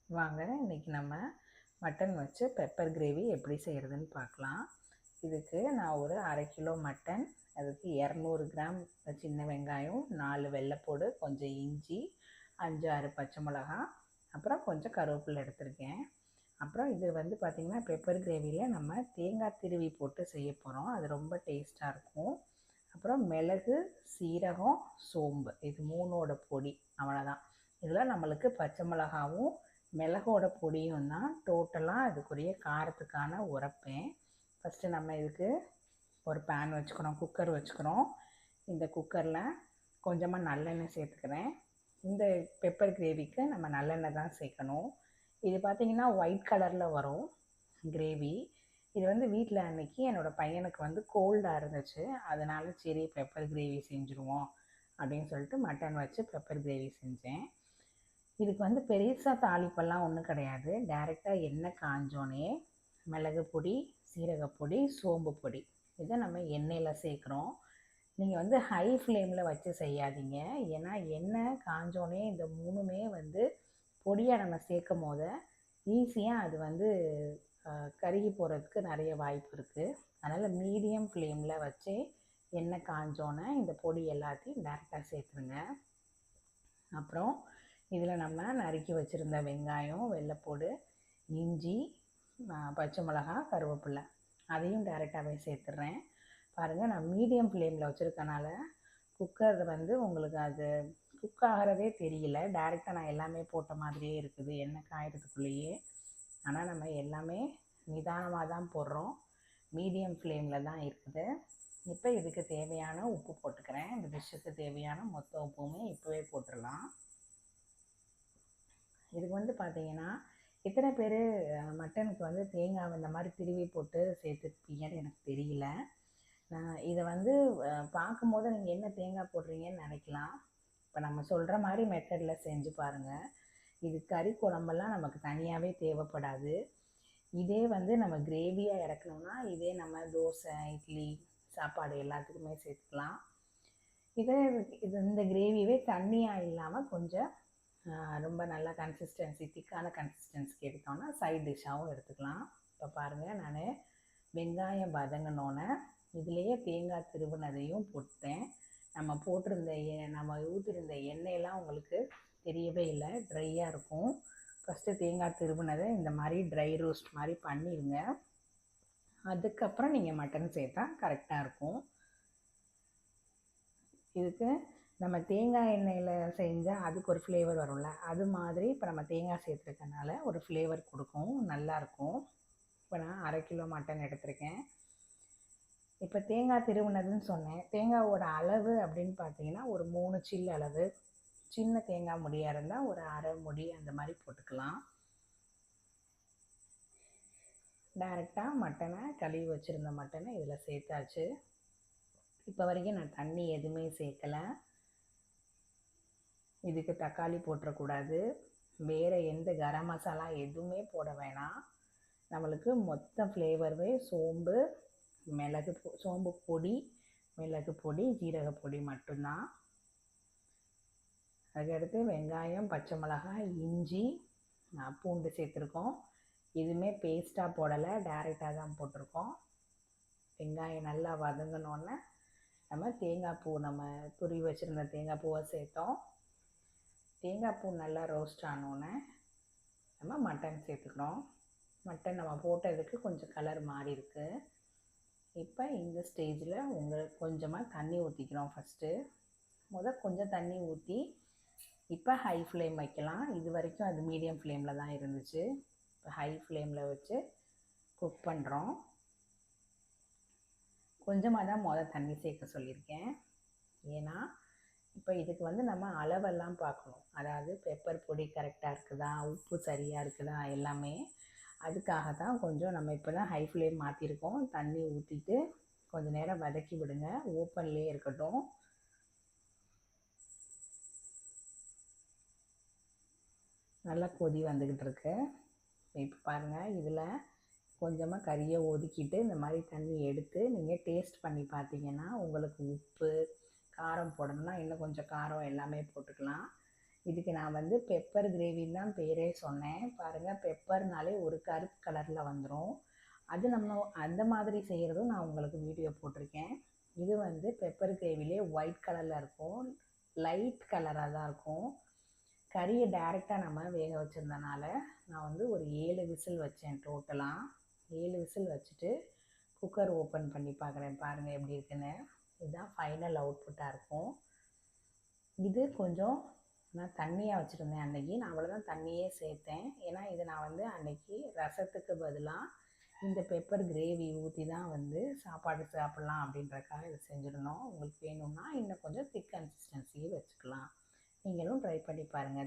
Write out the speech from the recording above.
வாங்க இன்றைக்கி நம்ம மட்டன் வச்சு பெப்பர் கிரேவி எப்படி செய்கிறதுன்னு பார்க்கலாம். இதுக்கு நான் ஒரு 1/2 கிலோ மட்டன், அதுக்கு 200 கிராம் சின்ன வெங்காயம், 4 வெள்ளைப்பூடு, கொஞ்சம் இஞ்சி, 5-6 பச்சை மிளகா, அப்புறம் கொஞ்சம் கருவேப்பிலை எடுத்திருக்கேன். அப்புறம் இது வந்து பார்த்திங்கன்னா பெப்பர் கிரேவியில் நம்ம தேங்காய் திருவி போட்டு செய்ய போகிறோம். அது ரொம்ப டேஸ்ட்டாக இருக்கும். அப்புறம் மிளகு, சீரகம், சோம்பு, இது 3ஓட பொடி, அவ்வளோதான். இதில் நம்மளுக்கு பச்சை மிளகாவும் மிளகோட பொடியும் தான் டோட்டலாக இதுக்குரிய காரத்துக்கான உரைப்பேன். ஃபஸ்ட்டு நம்ம இதுக்கு ஒரு பேன் வச்சுக்கிறோம், குக்கர் வச்சுக்கிறோம். இந்த குக்கரில் கொஞ்சமாக நல்லெண்ணெய் சேர்த்துக்கிறேன். இந்த பெப்பர் கிரேவிக்கு நம்ம நல்லெண்ணெய் தான் சேர்க்கணும். இது பார்த்திங்கன்னா ஒயிட் கலரில் வரும் கிரேவி. இது வந்து வீட்டில் அன்றைக்கி என்னோடய பையனுக்கு வந்து கோல்டாக இருந்துச்சு, அதனால் சரி பெப்பர் கிரேவி செஞ்சுருவோம் அப்படின்னு சொல்லிட்டு மட்டன் வச்சு பெப்பர் கிரேவி செஞ்சேன். இதுக்கு வந்து பெருசாக தாளிப்பெல்லாம் ஒன்றும் கிடையாது. டைரெக்டாக எண்ணெய் காஞ்சோனே மிளகு பொடி, சீரகப்பொடி, சோம்பு பொடி இதை நம்ம எண்ணெயில் சேர்க்குறோம். நீங்கள் வந்து ஹை ஃப்ளேமில் வச்சு செய்யாதீங்க. ஏன்னா எண்ணெய் காஞ்சோனே இந்த 3மே வந்து பொடியை நம்ம சேர்க்கும் போது ஈஸியாக அது வந்து கருகி போகிறதுக்கு நிறைய வாய்ப்பு இருக்குது. அதனால் மீடியம் ஃப்ளேமில் வச்சு எண்ணெய் காஞ்சோன்னே இந்த பொடி எல்லாத்தையும் டேரெக்டாக சேர்த்துருங்க. அப்புறம் இதில் நம்ம நறுக்கி வச்சுருந்த வெங்காயம், வெள்ளைப்பூடு, இஞ்சி, பச்சை மிளகா, கருவேப்பிலை அதையும் டேரெக்டாகவே சேர்த்துட்றேன். பாருங்கள், நான் மீடியம் ஃப்ளேமில் வச்சுருக்கனால குக்கர் வந்து உங்களுக்கு அது குக் ஆகிறதே தெரியல. டேரெக்டாக நான் எல்லாமே போட்ட மாதிரியே இருக்குது எண்ணெய் காயறதுக்குள்ளேயே. ஆனால் நம்ம எல்லாமே நிதானமாக தான் போடுறோம், மீடியம் ஃப்ளேமில் தான் இருக்குது. இப்போ இதுக்கு தேவையான உப்பு போட்டுக்கிறேன். இந்த டிஷ்ஷுக்கு தேவையான மொத்த உப்புமே இப்போவே போட்டுடலாம். இதுக்கு வந்து பார்த்திங்கன்னா எத்தனை பேர் மட்டனுக்கு வந்து தேங்காய் இந்த மாதிரி திருவி போட்டு சேர்த்துருப்பீங்கன்னு எனக்கு தெரியல. இதை வந்து பார்க்கும்போது நீங்கள் என்ன தேங்காய் போடுறீங்கன்னு நினைக்கலாம். இப்போ நம்ம சொல்கிற மாதிரி மெத்தடில் செஞ்சு பாருங்கள். இது கறி குழம்பெல்லாம் நமக்கு தனியாகவே தேவைப்படாது. இதே வந்து நம்ம கிரேவியாக இறக்கணும்னா இதே நம்ம தோசை, இட்லி, சாப்பாடு எல்லாத்துக்குமே சேர்த்துக்கலாம். இந்த கிரேவியே தண்ணியாக இல்லாமல் கொஞ்சம் ரொம்ப நல்லா கன்சிஸ்டன்சி, திக்கான கன்சிஸ்டன்சிக்கு எடுத்தோன்னா சைட் டிஷ்ஷாகவும் எடுத்துக்கலாம். இப்போ பாருங்கள், நான் வெங்காயம் வதங்கினோன்னே இதுலேயே தேங்காய் திருவுனதையும் போட்டேன். நம்ம ஊற்றிருந்த எண்ணெயெல்லாம் உங்களுக்கு தெரியவே இல்லை, ட்ரையாக இருக்கும். ஃபஸ்ட்டு தேங்காய் திருவுனதை இந்த மாதிரி ட்ரை ரோஸ்ட் மாதிரி பண்ணிடுங்க. அதுக்கப்புறம் நீங்கள் மட்டன் சேர்த்தா கரெக்டாக இருக்கும். இதுக்கு நம்ம தேங்காய் எண்ணெயில் செஞ்சால் அதுக்கு ஒரு ஃப்ளேவர் வரும்ல, அது மாதிரி இப்போ நம்ம தேங்காய் சேர்த்துருக்கனால ஒரு ஃப்ளேவர் கொடுக்கும், நல்லாயிருக்கும். இப்போ நான் 1/2 கிலோ மட்டன் எடுத்திருக்கேன். இப்போ தேங்காய் திருவுனதுன்னு சொன்னேன். தேங்காவோட அளவு அப்படின்னு பார்த்தீங்கன்னா ஒரு 3 சில்லு அளவு. சின்ன தேங்காய் முடியாக இருந்தால் ஒரு 1/2 முடி அந்த மாதிரி போட்டுக்கலாம். டைரெக்டாக மட்டனை கழுவி வச்சுருந்த மட்டனை இதில் சேர்த்தாச்சு. இப்போ வரைக்கும் நான் தண்ணி எதுவுமே சேர்க்கலை. இதுக்கு தக்காளி போட்டுறக்கூடாது, வேறு எந்த கரம் மசாலா எதுவுமே போட வேணாம். நம்மளுக்கு மொத்த ஃப்ளேவருமே சோம்பு பொடி, மிளகு பொடி, ஜீரகப்பொடி மட்டும்தான். அதுக்கடுத்து வெங்காயம், பச்சை மிளகாய், இஞ்சி, பூண்டு சேர்த்துருக்கோம். எதுவுமே பேஸ்ட்டாக போடலை, டைரெக்டாக தான் போட்டிருக்கோம். வெங்காயம் நல்லா வதங்கினோன்னே நம்ம துருவி வச்சுருந்த தேங்காய் பூவை சேர்த்தோம். தேங்காய் பூ நல்லா ரோஸ்ட் ஆனோன்னே நம்ம மட்டன் சேர்த்துக்கிறோம். மட்டன் நம்ம போட்டதுக்கு கொஞ்சம் கலர் மாறி இருக்குது. இப்போ இந்த ஸ்டேஜில் கொஞ்சமாக தண்ணி ஊற்றிக்கிறோம். கொஞ்சம் தண்ணி ஊற்றி இப்போ ஹை ஃப்ளேம் வைக்கலாம். இது வரைக்கும் அது மீடியம் ஃப்ளேமில் தான் இருந்துச்சு. இப்போ ஹை ஃப்ளேமில் வச்சு குக் பண்ணுறோம். கொஞ்சமாக தான் தண்ணி சேர்க்க சொல்லியிருக்கேன். ஏன்னா இப்போ இதுக்கு வந்து நம்ம அளவெல்லாம் பார்க்கணும். அதாவது பெப்பர் பொடி கரெக்டாக இருக்குதா, உப்பு சரியாக இருக்குதா, எல்லாமே. அதுக்காக தான் கொஞ்சம் நம்ம இப்போ தான் ஹை ஃப்ளேம் மாற்றிருக்கோம். தண்ணி ஊற்றிட்டு கொஞ்சம் நேரம் வதக்கி விடுங்க, ஓப்பன்லேயே இருக்கட்டும். நல்லா கொதி வந்துக்கிட்டு இருக்கு. இப்போ பாருங்கள், இதில் கொஞ்சமாக கறியை ஒதுக்கிட்டு இந்த மாதிரி தண்ணி எடுத்து நீங்கள் டேஸ்ட் பண்ணி பார்த்தீங்கன்னா உங்களுக்கு உப்பு, காரம் போடணும்னா இன்னும் கொஞ்சம் காரம் எல்லாமே போட்டுக்கலாம். இதுக்கு நான் வந்து பெப்பர் கிரேவின்னு தான் பேரே சொன்னேன். பாருங்கள், பெப்பர்னாலே ஒரு கருப்பு கலரில் வந்துடும். அது நம்ம அந்த மாதிரி செய்கிறதும் நான் உங்களுக்கு வீடியோ போட்டிருக்கேன். இது வந்து பெப்பர் கிரேவிலே ஒயிட் கலரில் இருக்கும், லைட் கலராக தான் இருக்கும். கறியை டைரெக்டாக நம்ம வேக வச்சுருந்தனால நான் வந்து ஒரு 7 விசில் வச்சேன். டோட்டலாக 7 விசில் வச்சுட்டு குக்கர் ஓப்பன் பண்ணி பார்க்குறேன். பாருங்கள் எப்படி இருக்குன்னு. இதுதான் ஃபைனல் அவுட்புட்டாக இருக்கும். இது கொஞ்சம் நான் தண்ணியாக வச்சுருந்தேன் அன்றைக்கி. நான் அவ்வளோதான் தண்ணியே சேர்த்தேன். ஏன்னா இது நான் வந்து அன்றைக்கி ரசத்துக்கு பதிலாக இந்த பெப்பர் கிரேவி ஊற்றி தான் வந்து சாப்பாடு சாப்பிட்லாம் அப்படின்றக்காக இதை செஞ்சுருந்தோம். உங்களுக்கு வேணும்னா இன்னும் கொஞ்சம் திக் கன்சிஸ்டன்சியே வச்சுக்கலாம். நீங்களும் ட்ரை பண்ணி பாருங்கள்.